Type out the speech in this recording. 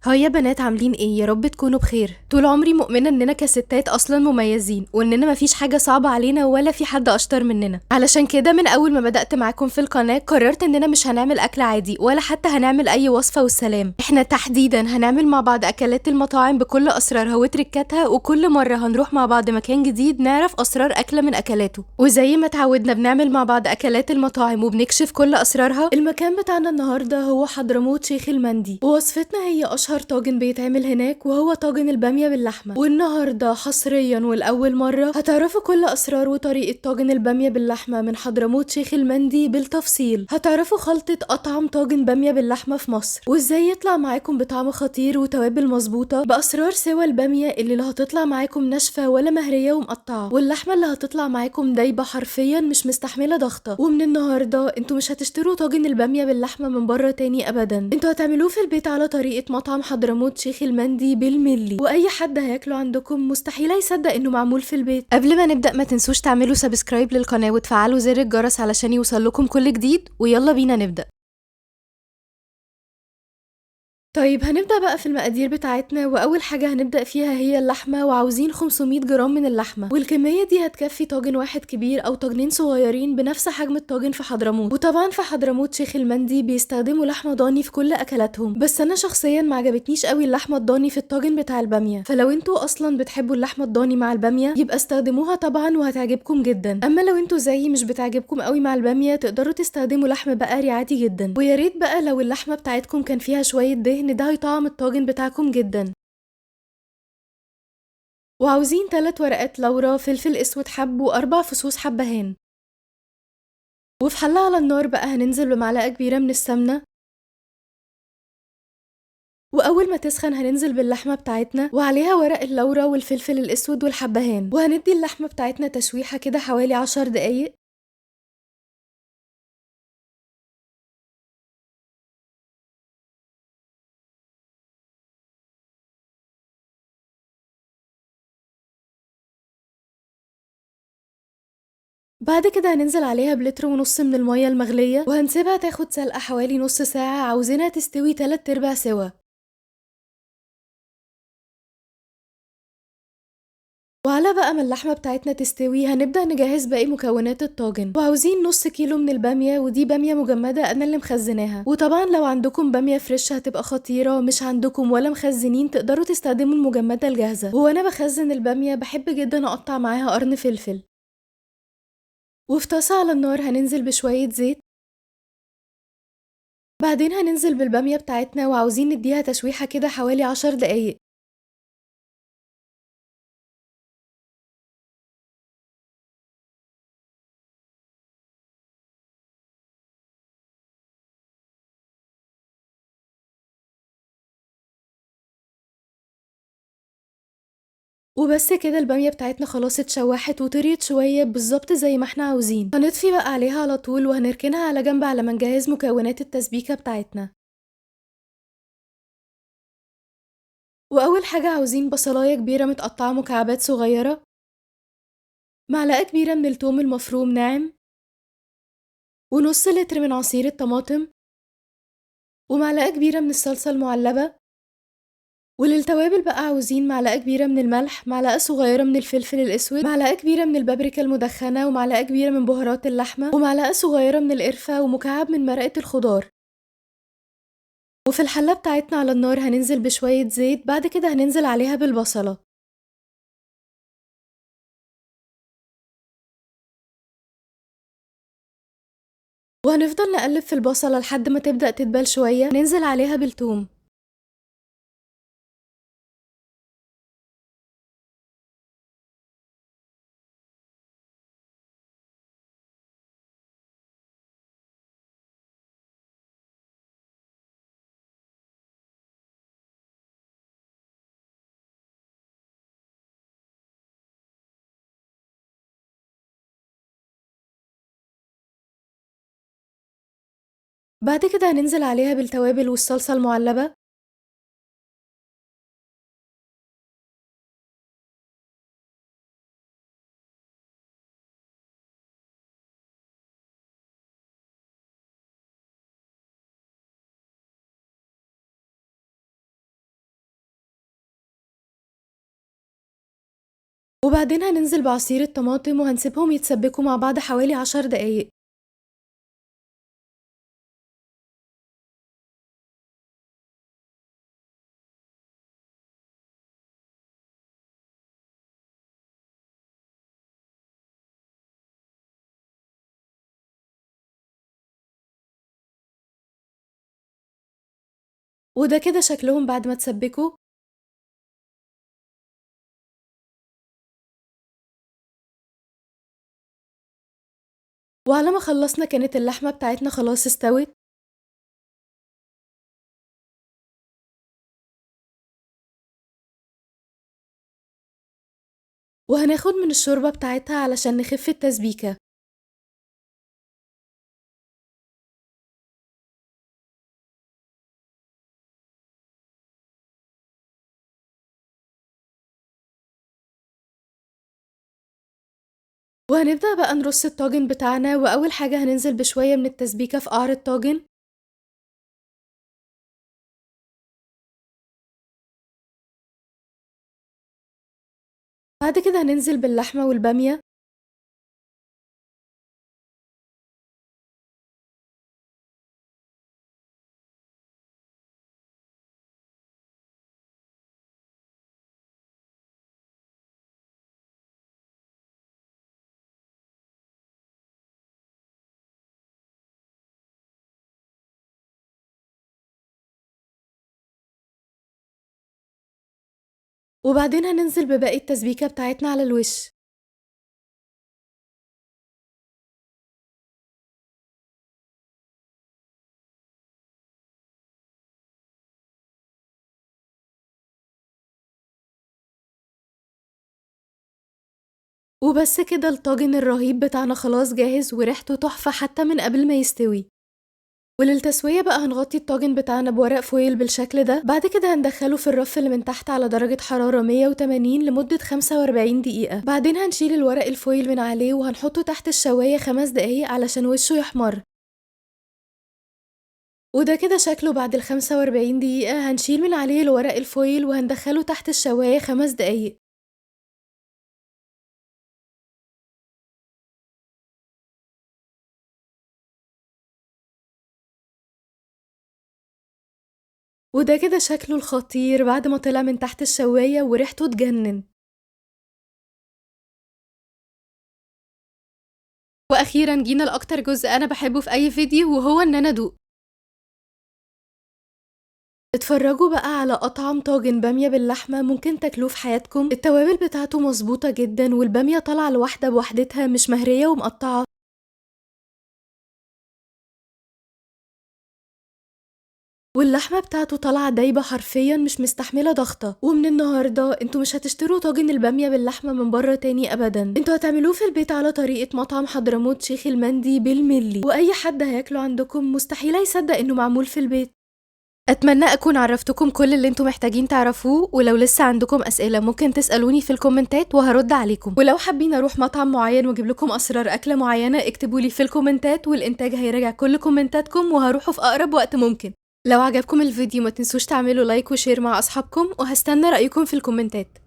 هاي يا بنات، عاملين ايه؟ يا رب تكونوا بخير. طول عمري مؤمنة اننا كستات اصلا مميزين، واننا مفيش حاجة صعبة علينا ولا في حد اشطر مننا. علشان كده من اول ما بدأت معاكم في القناة قررت اننا مش هنعمل اكل عادي، ولا حتى هنعمل اي وصفة والسلام. احنا تحديدا هنعمل مع بعض اكلات المطاعم بكل اسرارها وتركاتها، وكل مرة هنروح مع بعض مكان جديد نعرف اسرار اكلة من اكلاته. وزي ما تعودنا بنعمل مع بعض اكلات المطاعم وبنكشف كل اسرارها، المكان بتاعنا النهاردة هو حضرموت شيخ المندي، ووصفتنا هي اشهر طاجن بيتعمل هناك، وهو طاجن البامية باللحمة. والنهاردة حصريا والأول مرة هتعرفوا كل أسرار وطريقة طاجن البامية باللحمة من حضرموت شيخ المندي بالتفصيل. هتعرفوا خلطة أطعم طاجن بامية باللحمة في مصر، وإزاي يطلع معاكم بطعم خطير وتوابل مظبوطة، بأسرار سوى البامية اللي لا هتطلع معاكم ناشفة ولا مهرية ومقطعة، واللحمة اللي هتطلع معاكم دايبة حرفيا مش مستحملة ضغطة. ومن النهاردة انتوا مش هتشتروا طاجن البامية باللحمة من بره تاني أبدا، انتوا هتعملوه في البيت على طريقة مطعم حضرموت شيخ المندي بالملي، واي حد هياكله عندكم مستحيل يصدق انه معمول في البيت. قبل ما نبدأ ما تنسوش تعملوا سبسكرايب للقناة وتفعلوا زر الجرس علشان يوصلكم كل جديد، ويلا بينا نبدأ. طيب هنبدأ بقى في المقادير بتاعتنا، وأول حاجة هنبدأ فيها هي اللحمة، وعاوزين 500 جرام من اللحمة، والكمية دي هتكفي طاجن واحد كبير أو طاجنين صغيرين بنفس حجم الطاجن في حضرموت. وطبعا في حضرموت شيخ المندي بيستخدموا لحمة ضاني في كل أكلاتهم، بس أنا شخصيا ما عجبتنيش قوي اللحمة الضاني في الطاجن بتاع البامية، فلو انتوا أصلا بتحبوا اللحمة الضاني مع البامية يبقى استخدموها طبعا وهتعجبكم جدا. أما لو انتوا زيي مش بتعجبكم قوي مع البامية تقدروا تستخدموا لحم بقري عادي جدا، ويا ريت بقى لو اللحمة بتاعتكم كان فيها شوية دهن، ده هيطعم الطاجن بتاعكم جدا. وعاوزين 3 ورقات لورا، فلفل اسود حب، و4 فصوص حبهان. وفي حلة على النار بقى هننزل بمعلقة كبيرة من السمنة، واول ما تسخن هننزل باللحمة بتاعتنا وعليها ورق اللورا والفلفل الاسود والحبهان، وهندي اللحمة بتاعتنا تشويحة كده حوالي 10 دقايق. بعد كده هننزل عليها ب1.5 لتر من المية المغلية، وهنسيبها تاخد سلقة حوالي نص ساعة، عاوزينها تستوي 3/4 سوا. وعلى بقى ما اللحمة بتاعتنا تستوي هنبدأ نجهز باقي مكونات الطاجن، وعاوزين نص كيلو من البامية، ودي بامية مجمدة أنا اللي مخزناها، وطبعا لو عندكم بامية فريش هتبقى خطيرة، مش عندكم ولا مخزنين تقدروا تستخدموا المجمدة الجاهزة. وأنا بخزن البامية بحب جدا أقطع معاها قرن فلفل. وفي طاسة على النار هننزل بشوية زيت، بعدين هننزل بالبامية بتاعتنا وعاوزين نديها تشويحة كده حوالي 10 دقايق. وبس كده البامية بتاعتنا خلاص اتشوحت وطريت شوية بالظبط زي ما احنا عاوزين. هنطفي بقى عليها على طول وهنركنها على جنب على ما نجهز مكونات التسبيكة بتاعتنا. وأول حاجة عاوزين بصلاية كبيرة متقطعة مكعبات صغيرة، معلقة كبيرة من الثوم المفروم ناعم، ونص لتر من عصير الطماطم، ومعلقة كبيرة من الصلصة المعلبة. وللتوابل بقى عاوزين معلقة كبيرة من الملح، معلقة صغيرة من الفلفل الأسود، معلقة كبيرة من البابريكا المدخنة، ومعلقة كبيرة من بهارات اللحمة، ومعلقة صغيرة من القرفة، ومكعب من مرقة الخضار. وفي الحلة بتاعتنا على النار هننزل بشوية زيت، بعد كده هننزل عليها بالبصلة، وهنفضل نقلب في البصلة لحد ما تبدأ تدبل شوية، ننزل عليها بالثوم. بعد كده هننزل عليها بالتوابل والصلصة المعلبة، وبعدين هننزل بعصير الطماطم وهنسيبهم يتسبكوا مع بعض حوالي 10 دقايق. وده كده شكلهم بعد ما اتسبكوا. وعلى ما خلصنا كانت اللحمة بتاعتنا خلاص استوت. وهناخد من الشوربة بتاعتها علشان نخف التسبيكة. وهنبدأ بقى نرص الطاجن بتاعنا، وأول حاجة هننزل بشوية من التسبيكة في قعر الطاجن. بعد كده هننزل باللحمة والبامية. وبعدين هننزل بباقي التسبيكة بتاعتنا على الوش. وبس كده الطاجن الرهيب بتاعنا خلاص جاهز، وريحته تحفة حتى من قبل ما يستوي. وللتسوية بقى هنغطي الطاجن بتاعنا بورق فويل بالشكل ده. بعد كده هندخله في الرف اللي من تحت على درجة حرارة 180 لمدة 45 دقيقة. بعدين هنشيل الورق الفويل من عليه وهنحطه تحت الشواية 5 دقايق علشان وشه يحمر. وده كده شكله بعد ال45 دقيقة. هنشيل من عليه الورق الفويل وهندخله تحت الشواية 5 دقايق. وده كده شكله الخطير بعد ما طلع من تحت الشواية وريحته تجنن. واخيرا جينا لاكتر جزء انا بحبه في اي فيديو، وهو ان انا ادوق. اتفرجوا بقى على اطعم طاجن بامية باللحمة ممكن تاكلوه في حياتكم. التوابل بتاعته مظبوطة جدا، والبامية طالعة الواحدة بوحدتها مش مهرية ومقطعة. واللحمة بتاعته طالعة دايبة حرفيا مش مستحملة ضغطة. ومن النهاردة انتوا مش هتشتروا طاجن البامية باللحمة من بره تاني ابدا، انتوا هتعملوه في البيت على طريقة مطعم حضرموت شيخ المندي بالملي، واي حد هياكله عندكم مستحيل يصدق انه معمول في البيت. اتمنى اكون عرفتكم كل اللي انتم محتاجين تعرفوه، ولو لسه عندكم اسئلة ممكن تسألوني في الكومنتات وهرد عليكم. ولو حابين اروح مطعم معين واجيب لكم اسرار اكلة معينة اكتبولي في الكومنتات، والانتاج هيراجع كل كومنتاتكم وهروحه في اقرب وقت ممكن. لو عجبكم الفيديو ما تنسوش تعملوا لايك وشير مع اصحابكم، وهستنى رأيكم في الكومنتات.